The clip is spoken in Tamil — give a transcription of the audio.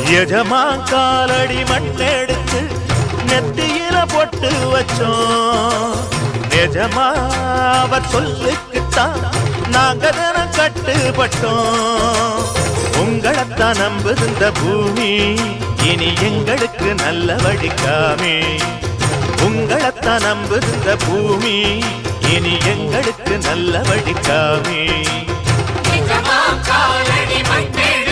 எஜமா காலடி மண்ணெடுத்து நெத்தியில பொட்டு வச்சோம். நிஜமா அவர் சொல்லுக்குத்தான் நாங்க தினம் கட்டுப்பட்டோம். உங்களைத்தான் நம்புகின்ற பூமி இனி எங்களுக்கு நல்ல வழிக்காமே. உங்களைத்தான் நம்புகின்ற பூமி இனி எங்களுக்கு நல்ல வழிக்காமே. நிஜமா காலடி மண்ணெடுத்து